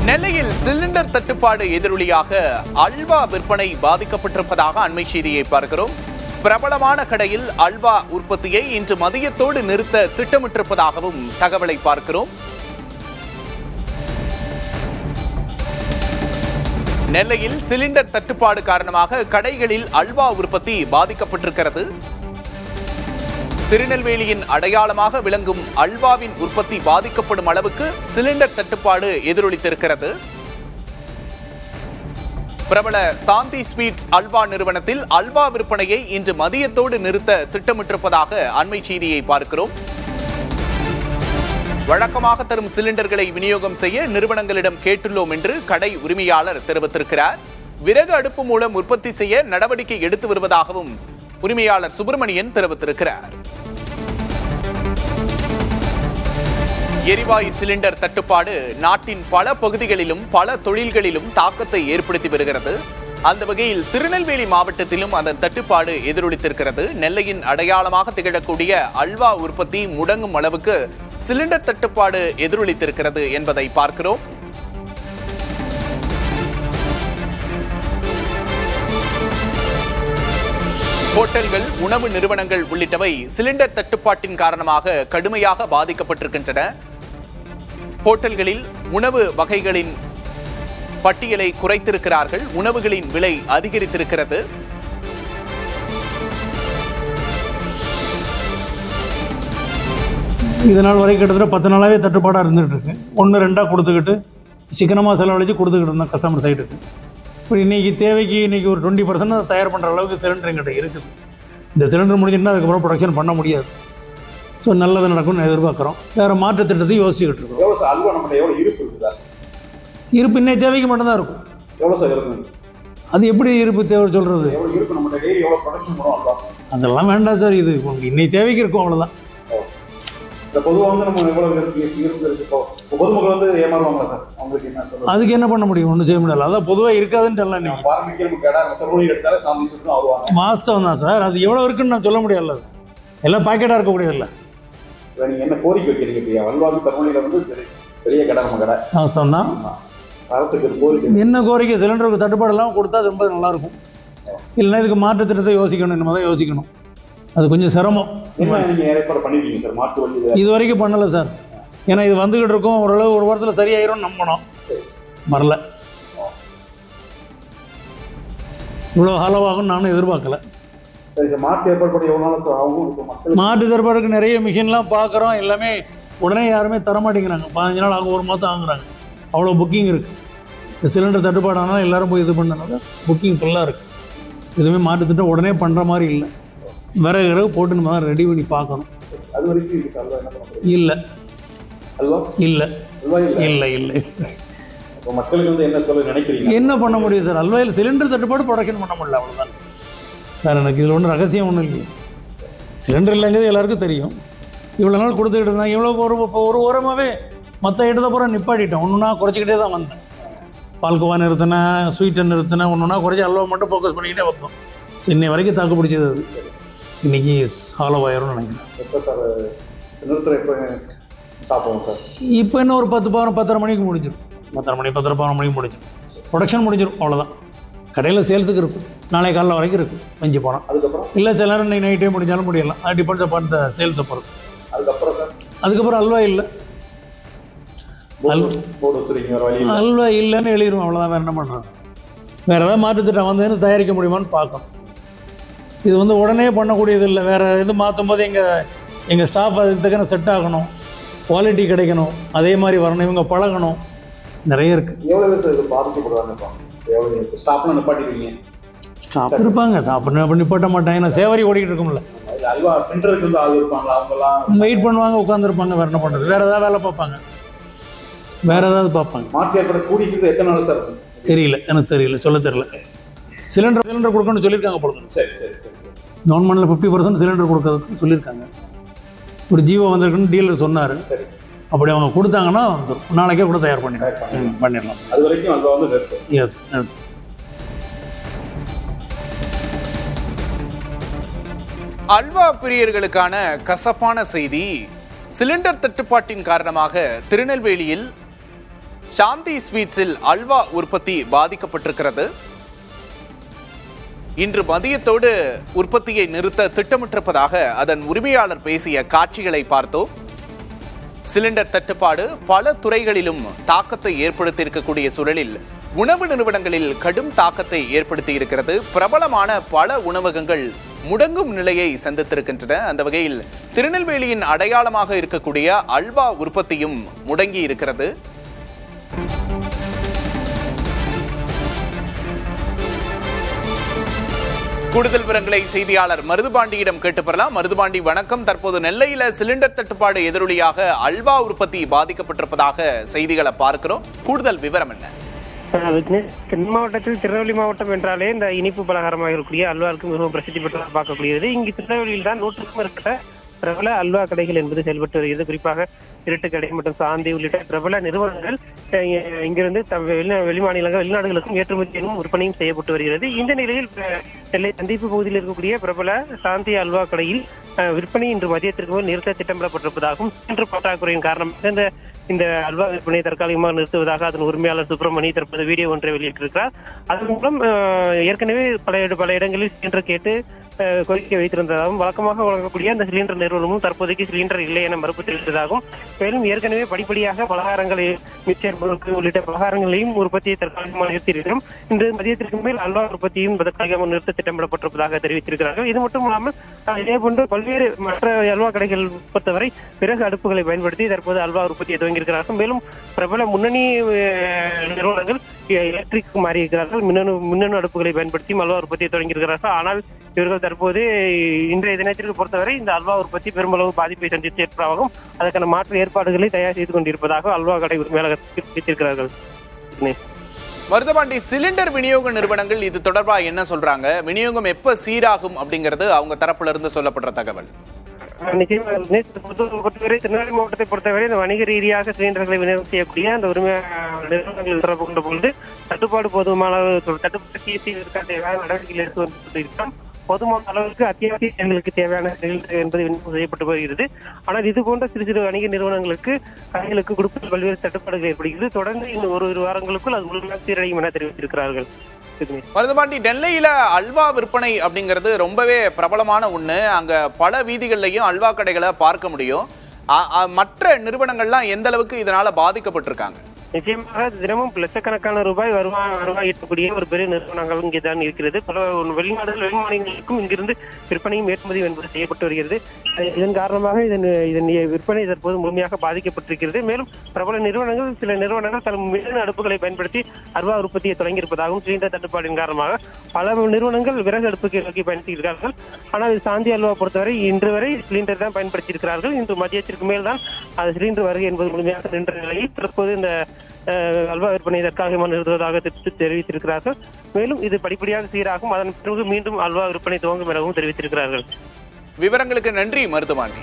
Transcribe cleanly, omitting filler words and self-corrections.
நெல்லையில் சிலிண்டர் தட்டுப்பாடு எதிரொலியாக அல்வா விற்பனை பாதிக்கப்பட்டிருப்பதாக அண்மை செய்தியை பார்க்கிறோம். பிரபலமான கடையில் அல்வா உற்பத்தியை இன்று மதியத்தோடு நிறுத்த திட்டமிட்டிருப்பதாகவும் தகவலை பார்க்கிறோம். நெல்லையில் சிலிண்டர் தட்டுப்பாடு காரணமாக கடைகளில் அல்வா உற்பத்தி பாதிக்கப்பட்டிருக்கிறது. திருநெல்வேலியின் அடையாளமாக விளங்கும் அல்வாவின் உற்பத்தி பாதிக்கப்படும் அளவுக்கு சிலிண்டர் தட்டுப்பாடு எதிரொலித்திருக்கிறது. பிரபல சாந்தி ஸ்வீட்ஸ் அல்வா நிறுவனத்தில் அல்வா விற்பனையை இன்று மதியத்தோடு நிறுத்த திட்டமிட்டிருப்பதாக அண்மை செய்தியை பார்க்கிறோம். வழக்கமாக தரும் சிலிண்டர்களை விநியோகம் செய்ய நிறுவனங்களிடம் கேட்டுள்ளோம் என்று கடை உரிமையாளர் தெரிவித்திருக்கிறார். விறகு அடுப்பு மூலம் உற்பத்தி செய்ய நடவடிக்கை எடுத்து வருவதாகவும் உரிமையாளர் சுப்பிரமணியன் தெரிவித்திருக்கிறார். எரிவாயு சிலிண்டர் தட்டுப்பாடு நாட்டின் பல பகுதிகளிலும் பல தொழில்களிலும் தாக்கத்தை ஏற்படுத்தி வருகிறது. அந்த வகையில் திருநெல்வேலி மாவட்டத்திலும் அதன் தட்டுப்பாடு எதிரொலித்திருக்கிறது. நெல்லையின் அடையாளமாக திகழக்கூடிய அல்வா உற்பத்தி முடங்கும் அளவுக்கு சிலிண்டர் தட்டுப்பாடு எதிரொலித்திருக்கிறது என்பதை பார்க்கிறோம். ஹோட்டல்கள், உணவு நிறுவனங்கள் உள்ளிட்டவை சிலிண்டர் தட்டுப்பாட்டின் காரணமாக கடுமையாக பாதிக்கப்பட்டிருக்கின்றன. ஹோட்டல்களில் உணவு வகைகளின் பட்டியலை குறைத்திருக்கிறார்கள். உணவுகளின் விலை அதிகரித்திருக்கிறது. இதனால் வரை கிட்டத்தட்ட 10 நாளாகவே தட்டுப்பாடாக இருந்துகிட்டு இருக்கு. 1-2 கொடுத்துக்கிட்டு சிக்கனமாக செலவழித்து கொடுத்துக்கிட்டு இருந்தோம் கஸ்டமர் சைடுக்கு. இப்போ இன்றைக்கி தேவைக்கு இன்றைக்கி ஒரு 20% தயார் பண்ணுற அளவுக்கு சிலிண்டர் எங்கிட்ட இருக்குது. இந்த சிலிண்டர் முடிஞ்சுன்னா அதுக்கப்புறம் ப்ரொடக்ஷன் பண்ண முடியாது. ஸோ நல்லது நடக்கும்னு எதிர்பார்க்குறோம். வேறு மாற்று திட்டத்தை யோசிச்சுக்கிட்டு இருக்கோம். இருப்பு இன்னைக்கு தேவைக்கு மட்டும்தான் இருக்கும். அது எப்படி இருப்பு தேவை சொல்கிறது? அதெல்லாம் வேண்டாம் சார். இது இன்னைக்கு தேவைக்கு இருக்கும், அவ்வளோதான். அதுக்கு என்ன பண்ண முடியும்? ஒன்றும் செய்ய முடியாது. அதான் பொதுவாக இருக்காதுன்னு எல்லாம் வாஸ்தவம் தான் சார். அது எவ்வளோ இருக்குன்னு நான் சொல்ல முடியல. எல்லாம் பாக்கெட்டாக இருக்கக்கூடியதில்லை. என்ன கோரிக்கை வைக்கிறீங்க? அல்வாவி தரமணியில் வந்து பெரிய கடை நம்ம கடை வாஸ்தவம் தான். என்ன கோரிக்கை? சிலிண்டருக்கு தட்டுப்பாடு எல்லாம் கொடுத்தா ரொம்ப நல்லாயிருக்கும். இல்லைன்னா இதுக்கு மாற்று திட்டத்தை யோசிக்கணும். இனிமே தான் யோசிக்கணும். அது கொஞ்சம் சிரமம். இது வரைக்கும் பண்ணலை சார். ஏன்னா இது வந்துக்கிட்டு இருக்கோம். ஓரளவு ஒரு வாரத்தில் சரியாயிரும் நம்பணும். வரல. இவ்வளோ ஹாலவாகும் நானும் எதிர்பார்க்கல. மாற்று ஏற்பாடுக்கு நிறைய மிஷின்லாம் பார்க்குறோம். எல்லாமே உடனே யாருமே தரமாட்டேங்கிறாங்க. 15 நாள் ஆகும், 1 மாதம் ஆகுறாங்க. அவ்வளோ புக்கிங் இருக்குது. இந்த சிலிண்டர் தட்டுப்பாடு ஆனால் எல்லோரும் போய் இது பண்ணனால புக்கிங் ஃபுல்லாக இருக்குது. எதுவுமே மாற்று திட்டம் உடனே பண்ணுற மாதிரி இல்லை. விறகு போட்டு நம்ம தான் ரெடி பண்ணி பார்க்கணும். அது வரைக்கும் இல்லை இல்லை இல்லை இல்லை. மக்களுக்கு வந்து என்ன சொல்ல நினைக்கிறீங்க? என்ன பண்ண முடியும் சார்? அல்வாயில் சிலிண்டர் தட்டுப்பாடு ப்ரொடக்ஷன் பண்ண முடியல, அவ்வளோதான் சார். எனக்கு இதில் ஒன்றும் ரகசியம் ஒன்றும் இல்லை. சிலிண்டர் இல்லைங்கிறது எல்லாருக்கும் தெரியும். இவ்வளோ நாள் கொடுத்துக்கிட்டு இருந்தாங்க. இவ்வளோ ஒரு ஓரமாகவே மற்ற இடத்த பூரா நிப்பாட்டிட்டேன். ஒன்றுனா குறைச்சிக்கிட்டே தான் வந்தேன். பால்கோவா நிறுத்தினேன், ஸ்வீட்டை நிறுத்தினேன். ஒன்றுனா குறைச்சி அல்வா மட்டும் ஃபோக்கஸ் பண்ணிக்கிட்டே வந்தோம். ஸோ இன்னை வரைக்கும் தாக்கு பிடிச்சது அது. இன்றைக்கி சாலவாயிரம்னு நினைக்கிறேன். எப்போ சார் நிறுத்துற? எப்போ சாப்பிடுவோம் சார்? இப்போ இன்னும் ஒரு 10-10:30 மணிக்கு முடிஞ்சிடும். 10:30 மணிக்கு முடிஞ்சிடும். ப்ரொடக்ஷன் முடிஞ்சிடும், அவ்வளோதான். கடையில் சேல்ஸுக்கு இருக்கும். நாளை காலைல வரைக்கும் இருக்கும். மிஞ்சி போனால். அதுக்கப்புறம் இல்லை சில நேரம் இன்றைக்கி நைட்டே முடிஞ்சாலும் முடியலாம். அது டிபெண்ட்ஸ் அப்பான் த சேல்ஸை பொறுத்து. அதுக்கப்புறம் சார் அதுக்கப்புறம் அல்வா இல்லை. அல்வா இல்லைன்னு எழுதிடும், அவ்வளோதான். வேறு என்ன பண்ணுறாங்க? வேறு ஏதாவது மாற்றுத்திட்டம் வந்து தயாரிக்க முடியுமான்னு பார்க்கணும். இது வந்து உடனே பண்ணக்கூடியது இல்லை. வேறு இது மாற்றும் போது எங்கள் ஸ்டாஃப் அதுக்கு தக்கன செட் ஆகணும். குவாலிட்டி கிடைக்கணும். அதே மாதிரி வரணும். இவங்க பழகணும். நிறைய இருக்குது. எவ்வளோ சார் இது பாதிக்கப்படுவாங்க? எவ்வளோ ஸ்டாஃப்லாம் நிப்பாட்டிருக்கீங்க? ஸ்டாஃப் இருப்பாங்க. ஸ்டாஃப் நிப்பாட்ட மாட்டாங்க. ஏன்னா சேவரி ஓடிக்கிட்டு இருக்கும்ல. அல்வா சென்டருக்கு வந்து ஆள் இருப்பாங்களா? அவங்களாம் வெயிட் பண்ணுவாங்க, உட்காந்துருப்பாங்க. வேறு என்ன பண்ணுறது? வேறு ஏதாவது வேலை பார்ப்பாங்க. வேறு ஏதாவது பார்ப்பாங்க. மாற்றி ஏற்பட கூடிய சீக்கிரம் எத்தனை நாள் சார்? தெரியல, எனக்கு தெரியல, சொல்ல தெரியல. சிலிண்டர் கொடுக்கணும்னு சொல்லியிருக்காங்க பொழுது. சரி சரி சரி. கவர்மெண்ட்டில் 50% சிலிண்டர் கொடுக்கறதுக்கு சொல்லியிருக்காங்க. ஒரு ஜீவோ வந்திருக்குன்னு டீலர் சொன்னார். சரி. அப்படி அவங்க கொடுத்தாங்கன்னா வந்துடும். நாளைக்கே கூட தயார் பண்ணிடலாம். அது வரைக்கும் அல்வா வந்து நிறுத்தும். எஸ். அல்வா பிரியர்களுக்கான கசப்பான செய்தி. சிலிண்டர் தட்டுப்பாட்டின் காரணமாக திருநெல்வேலியில் சாந்தி ஸ்வீட்ஸில் அல்வா உற்பத்தி பாதிக்கப்பட்டிருக்கிறது. இன்று மதியத்தோடு உற்பத்தியை நிறுத்த திட்டமிட்டிருப்பதாக அதன் உரிமையாளர் பேசிய காட்சிகளை பார்த்தோம். சிலிண்டர் தட்டுப்பாடு பல துறைகளிலும் தாக்கத்தை ஏற்படுத்தியிருக்கக்கூடிய சூழலில் உணவு நிறுவனங்களில் கடும் தாக்கத்தை ஏற்படுத்தி இருக்கிறது. பிரபலமான பல உணவகங்கள் முடங்கும் நிலையை சந்தித்திருக்கின்றன. அந்த வகையில் திருநெல்வேலியின் அடையாளமாக இருக்கக்கூடிய அல்வா உற்பத்தியும் முடங்கி இருக்கிறது. கூடுதல் விவரங்களை செய்தியாளர் மருதுபாண்டியிடம் கேட்டு பெறலாம். மருதுபாண்டி, வணக்கம். தற்போது நெல்லையில சிலிண்டர் தட்டுப்பாடு எதிரொலியாக அல்வா உற்பத்தி பாதிக்கப்பட்டிருப்பதாக செய்திகளை பார்க்கிறோம். கூடுதல் விவரம் என்ன? தென் மாவட்டத்தில் திருநெல்வேலி மாவட்டம் என்றாலே இந்த இனிப்பு பலகாரமாக இருக்கக்கூடிய அல்வாவுக்கு மிகவும் பிரசித்தி பெற்றதாக பார்க்கக்கூடியது. இங்கு திருநெல்வேலியில் தான் 100க்கும் மேற்பட்ட பிரபல அல்வா கடைகள் என்பது செயல்பட்டு வருகிறது. குறிப்பாக இருட்டு கடை மற்றும் சாந்தி உள்ளிட்ட பிரபல நிறுவனங்கள் இங்கிருந்து வெளிமாநிலங்கள் வெளிநாடுகளுக்கும் ஏற்றுமதியும் விற்பனையும் செய்யப்பட்டு வருகிறது. இந்த நிலையில் நெல்லை சந்திப்பு பகுதியில் இருக்கக்கூடிய பிரபல சாந்தி அல்வா கடையில் விற்பனை இன்று மதியத்திற்கு நிறுத்த திட்டமிடப்பட்டிருப்பதாகவும் இன்று பற்றாக்குறையின் காரணமாக இந்த அல்வா விற்பனை தற்காலிகமாக நிறுத்துவதாக அதன் உரிமையாளர் சுப்பிரமணி தற்போது வீடியோ ஒன்றை வெளியிட்டிருக்கிறார். அதன் மூலம் ஏற்கனவே பல இடங்களில் சிலிண்டர் கேட்டு கோரிக்கை வைத்திருந்ததாகவும் வழக்கமாக வழங்கக்கூடிய அந்த சிலிண்டர் நிறுவனமும் தற்போதைக்கு சிலிண்டர் இல்லை என மறுப்பு தெரிவித்ததாகவும், மேலும் ஏற்கனவே படிப்படியாக பலகாரங்களை மிக்சர் பொருட்கள் உள்ளிட்ட பலகாரங்களையும் உற்பத்தியை தற்காலிகமாக நிறுத்தியிருக்கிறோம். இன்று மதியத்திற்கு மேல் அல்வா உற்பத்தியும் தற்காலிகமாக நிறுத்த திட்டமிடப்பட்டிருப்பதாக தெரிவித்திருக்கிறார்கள். இது மட்டும் இல்லாமல் இதேபோன்று பல்வேறு மற்ற அல்வா கடைகள் பொறுத்தவரை பிறகு அடுப்புகளை பயன்படுத்தி தற்போது அல்வா உற்பத்தியை துவங்கியிருக்கிறார்கள். மேலும் பிரபல முன்னணி நிறுவனங்கள் எலக்ட்ரிக் மாறியிருக்கிறார்கள். மின்னணு அடுப்புகளை பயன்படுத்தி அல்வா உற்பத்தியை தொடங்கியிருக்கிறார்கள். ஆனால் இவர்கள் தற்போது இன்றைய தினத்திற்கு பொறுத்தவரை இந்த அல்வா உற்பத்தி பெருமளவு பாதிப்பை சந்தித்து ஏற்படாகவும் அதற்கான மாற்று ஏற்பாடுகளை தயார் செய்து கொண்டிருப்பதாக அல்வா கடை உரிமையாளர்கள் தெரிவித்திருக்கிறார்கள். மருதபாண்டி, சிலிண்டர் விநியோக நிறுவனங்கள் இது தொடர்பாக என்ன சொல்றாங்க? விநியோகம் எப்ப சீராகும் அப்படிங்கிறது அவங்க தரப்புல இருந்து சொல்லப்படுற தகவல். பொறுத்தவரை திருநெல்வேலி மாவட்டத்தை பொறுத்தவரை இந்த வணிக ரீதியாக சிலிண்டர்களை விநியோகம் செய்யக்கூடிய அந்த உரிமை நிறுவனங்கள் தொடர்பு கொண்ட பொழுது தட்டுப்பாடு போதுமான தட்டுப்பாடு தேவையான நடவடிக்கைகள் எடுத்து வந்து கொண்டிருக்கிறோம். போதுமான அளவுக்கு அத்தியாவசிய செயல்களுக்கு தேவையான சிலிண்டர் என்பது விநியோகம் செய்யப்பட்டு வருகிறது. ஆனால் இது போன்ற சிறு சிறு வணிக நிறுவனங்களுக்கு கடைகளுக்கு கொடுப்பதில் பல்வேறு தட்டுப்பாடுகள் ஏற்படுகிறது. தொடர்ந்து இந்த ஒரு வாரங்களுக்குள் அது முழுமையாக சீரடையும் என தெரிவித்திருக்கிறார்கள். மருதபாண்டி, நெல்லையில அல்வா விற்பனை அப்படிங்கிறது ரொம்பவே பிரபலமான ஒண்ணு. அங்க பல வீதிகள்லையும் அல்வா கடைகளை பார்க்க முடியும். மற்ற நிறுவனங்கள்லாம் எந்த அளவுக்கு இதனால பாதிக்கப்பட்டிருக்காங்க? நிச்சயமாக தினமும் லட்சக்கணக்கான ரூபாய் வருவாய் ஈட்டக்கூடிய ஒரு பெரிய நிறுவனங்கள் இங்கேதான் இருக்கிறது. பல வெளிநாடுகள் வெளிமாநிலங்களுக்கும் இங்கிருந்து விற்பனையும் ஏற்றுமதியும் என்பது செய்யப்பட்டு வருகிறது. இதன் காரணமாக இதன் விற்பனை தற்போது முழுமையாக பாதிக்கப்பட்டிருக்கிறது. மேலும் பிரபல நிறுவனங்கள் சில நிறுவனங்கள் தன் மின்னணு அடுப்புகளை பயன்படுத்தி அல்வா உற்பத்தியை தொடங்கியிருப்பதாகவும் சிலிண்டர் தட்டுப்பாடின் காரணமாக பல நிறுவனங்கள் விறகு அடுப்புக்கு நோக்கி பயன்படுத்தியிருக்கிறார்கள். ஆனால் சாந்தி அல்வா பொறுத்தவரை இன்று வரை சிலிண்டர் தான் பயன்படுத்தியிருக்கிறார்கள். இன்று மதியத்திற்கு மேல் தான் அது சிலிண்டர் வருகை என்பது முழுமையாக நின்ற நிலையில் தற்போது இந்த அல்வா விற்பனை தற்காலிகமாக நிறுத்துவதாக தெரிவித்திருக்கிறார்கள். மேலும் இது படிப்படியாக சீராகும். அதன் பிறகு மீண்டும் அல்வா விற்பனை துவங்கும் எனவும் தெரிவித்திருக்கிறார்கள். விவரங்களுக்கு நன்றி மருதுபாண்டி.